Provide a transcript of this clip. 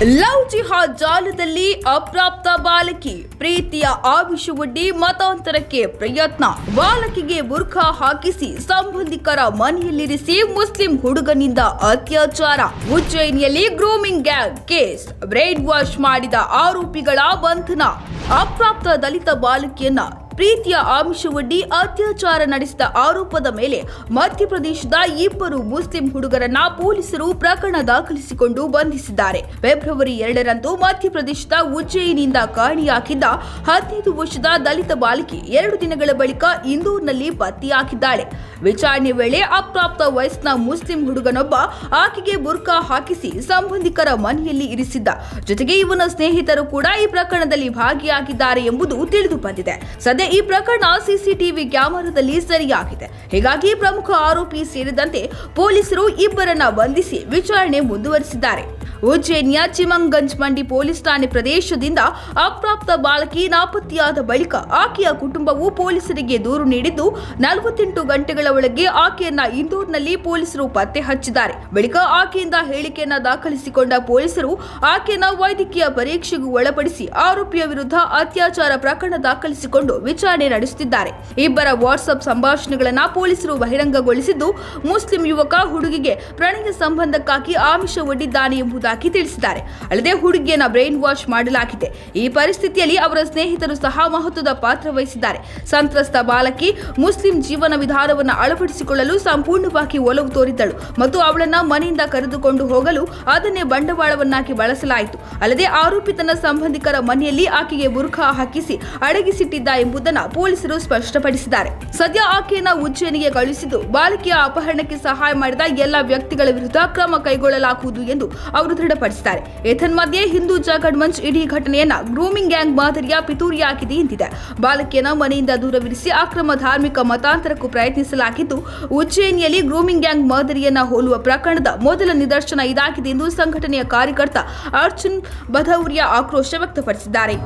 Love ಜಿಹಾದ್ ಜಾಲದಲ್ಲಿ ಅಪ್ರಾಪ್ತ ಬಾಲಕಿ ಪ್ರೀತಿಯ ಆಮಿಷವೊಡ್ಡಿ ಮತಾಂತರಕ್ಕೆ ಪ್ರಯತ್ನ. ಬಾಲಕಿಗೆ ಬುರ್ಖಾ ಹಾಕಿಸಿ ಸಂಬಂಧಿಕರ ಮನೆಯಲ್ಲಿರಿಸಿ ಮುಸ್ಲಿಂ ಹುಡುಗನಿಂದ ಅತ್ಯಾಚಾರ. ಉಜ್ಜಯಿನಿಯಲ್ಲಿ grooming gang case. Brainwash ಮಾಡಿದ ಆರೋಪಿಗಳ ಬಂಧನ. ಅಪ್ರಾಪ್ತ ದಲಿತ ಬಾಲಕಿಯನ್ನ ಪ್ರೀತಿಯ ಆಮಿಷವೊಡ್ಡಿ ಅತ್ಯಾಚಾರ ನಡೆಸಿದ ಆರೋಪದ ಮೇಲೆ ಮಧ್ಯಪ್ರದೇಶದ ಇಬ್ಬರು ಮುಸ್ಲಿಂ ಹುಡುಗರನ್ನ ಪೊಲೀಸರು ಪ್ರಕರಣ ದಾಖಲಿಸಿಕೊಂಡು ಬಂಧಿಸಿದ್ದಾರೆ. ಫೆಬ್ರವರಿ 2ರಂದು ಮಧ್ಯಪ್ರದೇಶದ ಉಜ್ಜಯಿನಿಯಿಂದ ಕಾಣೆಯಾಗಿದ್ದ 15 ವರ್ಷದ ದಲಿತ ಬಾಲಕಿ 2 ದಿನಗಳ ಬಳಿಕ ಇಂದೋರ್ನಲ್ಲಿ ಪತ್ತೆಯಾಗಿದ್ದಾಳೆ. ವಿಚಾರಣೆ ವೇಳೆ ಅಪ್ರಾಪ್ತ ವಯಸ್ಸಿನ ಮುಸ್ಲಿಂ ಹುಡುಗನೊಬ್ಬ ಆಕೆಗೆ ಬುರ್ಖಾ ಹಾಕಿಸಿ ಸಂಬಂಧಿಕರ ಮನೆಯಲ್ಲಿ ಇರಿಸಿದ್ದ. ಜೊತೆಗೆ ಇವನ ಸ್ನೇಹಿತರು ಕೂಡ ಈ ಪ್ರಕರಣದಲ್ಲಿ ಭಾಗಿಯಾಗಿದ್ದಾರೆ ಎಂಬುದು ತಿಳಿದು ಬಂದಿದೆ. ಸದ್ಯ ಈ ಪ್ರಕರಣ ಸಿಸಿಟಿವಿ ಕ್ಯಾಮೆರಾದಲ್ಲಿ ಸೆರೆಯಾಗಿದೆ. ಹೀಗಾಗಿ ಪ್ರಮುಖ ಆರೋಪಿ ಸೇರಿದಂತೆ ಪೊಲೀಸರು ಇಬ್ಬರನ್ನ ಬಂಧಿಸಿ ವಿಚಾರಣೆ ಮುಂದುವರಿಸಿದ್ದಾರೆ. ಉಜ್ಜಯಿನಿಯ ಚಿಮಂಗಂಜ್ ಮಂಡಿ ಪೊಲೀಸ್ ಠಾಣೆ ಪ್ರದೇಶದಿಂದ ಅಪ್ರಾಪ್ತ ಬಾಲಕಿ ನಾಪತ್ತೆಯಾದ ಬಳಿಕ ಆಕೆಯ ಕುಟುಂಬವು ಪೊಲೀಸರಿಗೆ ದೂರು ನೀಡಿದ್ದು 48 ಗಂಟೆಗಳ ಒಳಗೆ ಆಕೆಯನ್ನ ಇಂದೋರ್ನಲ್ಲಿ ಪೊಲೀಸರು ಪತ್ತೆ ಹಚ್ಚಿದ್ದಾರೆ. ಬಳಿಕ ಆಕೆಯಿಂದ ಹೇಳಿಕೆಯನ್ನ ದಾಖಲಿಸಿಕೊಂಡ ಪೊಲೀಸರು ಆಕೆಯನ್ನ ವೈದ್ಯಕೀಯ ಪರೀಕ್ಷೆಗೂ ಒಳಪಡಿಸಿ ಆರೋಪಿಯ ವಿರುದ್ಧ ಅತ್ಯಾಚಾರ ಪ್ರಕರಣ ದಾಖಲಿಸಿಕೊಂಡು ವಿಚಾರಣೆ ನಡೆಸುತ್ತಿದ್ದಾರೆ. ಇಬ್ಬರ ವಾಟ್ಸ್ಆಪ್ ಸಂಭಾಷಣೆಗಳನ್ನ ಪೊಲೀಸರು ಬಹಿರಂಗಗೊಳಿಸಿದ್ದು, ಮುಸ್ಲಿಂ ಯುವಕ ಹುಡುಗಿಗೆ ಪ್ರಣಯ ಸಂಬಂಧಕ್ಕಾಗಿ ಆಮಿಷ ಒಡ್ಡಿದ್ದಾನೆ ಎಂಬುದಾಗಿ ತಿಳಿಸಿದ್ದಾರೆ. ಅಲ್ಲದೆ ಹುಡುಗಿಯನ್ನ ಬ್ರೈನ್ ವಾಶ್ ಮಾಡಲಾಗಿದೆ. ಈ ಪರಿಸ್ಥಿತಿಯಲ್ಲಿ ಅವರ ಸ್ನೇಹಿತರು ಸಹ ಮಹತ್ವದ ಪಾತ್ರ ವಹಿಸಿದ್ದಾರೆ. ಸಂತ್ರಸ್ತ ಬಾಲಕಿ ಮುಸ್ಲಿಂ ಜೀವನ ವಿಧಾನವನ್ನು ಅಳವಡಿಸಿಕೊಳ್ಳಲು ಸಂಪೂರ್ಣವಾಗಿ ಒಲವು ತೋರಿದ್ದಳು ಮತ್ತು ಅವಳನ್ನ ಮನೆಯಿಂದ ಕರೆದುಕೊಂಡು ಹೋಗಲು ಅದನ್ನೇ ಬಂಡವಾಳವನ್ನಾಗಿ ಬಳಸಲಾಯಿತು. ಅಲ್ಲದೆ ಆರೋಪಿ ತನ್ನ ಸಂಬಂಧಿಕರ ಮನೆಯಲ್ಲಿ ಆಕೆಗೆ ಬುರ್ಖಾ ಹಾಕಿಸಿ ಅಡಗಿಸಿಟ್ಟಿದ್ದ ಎಂಬುದನ್ನು ಪೊಲೀಸರು ಸ್ಪಷ್ಟಪಡಿಸಿದ್ದಾರೆ. ಸದ್ಯ ಆಕೆಯನ್ನ ಉಜ್ಜಯಿನಿಗೆ ಕಳುಹಿಸಿದ್ದು, ಬಾಲಕಿಯ ಅಪಹರಣಕ್ಕೆ ಸಹಾಯ ಮಾಡಿದ ಎಲ್ಲ ವ್ಯಕ್ತಿಗಳ ವಿರುದ್ಧ ಕ್ರಮ ಕೈಗೊಳ್ಳಲಾಗುವುದು ಎಂದು ಅವರು ದೃಢಪಡಿಸಿದ್ದಾರೆ. ಏತನ್ಮಧ್ಯೆ ಹಿಂದೂ ಜಾಗರಣ್ ಮಂಚ್ ಇಡೀ ಘಟನೆಯನ್ನ ಗ್ರೂಮಿಂಗ್ ಗ್ಯಾಂಗ್ ಮಾದರಿಯ ಪಿತೂರಿಯಾಗಿದೆ ಎಂದಿದೆ. ಬಾಲಕಿಯನ್ನ ಮನೆಯಿಂದ ದೂರವಿರಿಸಿ ಅಕ್ರಮ ಧಾರ್ಮಿಕ ಮತಾಂತರಕ್ಕೂ ಪ್ರಯತ್ನಿಸಲಾಗಿದ್ದು, ಉಜ್ಜಯಿನಿಯಲ್ಲಿ ಗ್ರೂಮಿಂಗ್ ಗ್ಯಾಂಗ್ ಮಾದರಿಯನ್ನ ಹೋಲುವ ಪ್ರಕರಣದ ಮೊದಲ ನಿದರ್ಶನ ಇದಾಗಿದೆ ಎಂದು ಸಂಘಟನೆಯ ಕಾರ್ಯಕರ್ತ ಅರ್ಜುನ್ ಭದೌರಿಯಾ ಆಕ್ರೋಶ ವ್ಯಕ್ತಪಡಿಸಿದ್ದಾರೆ.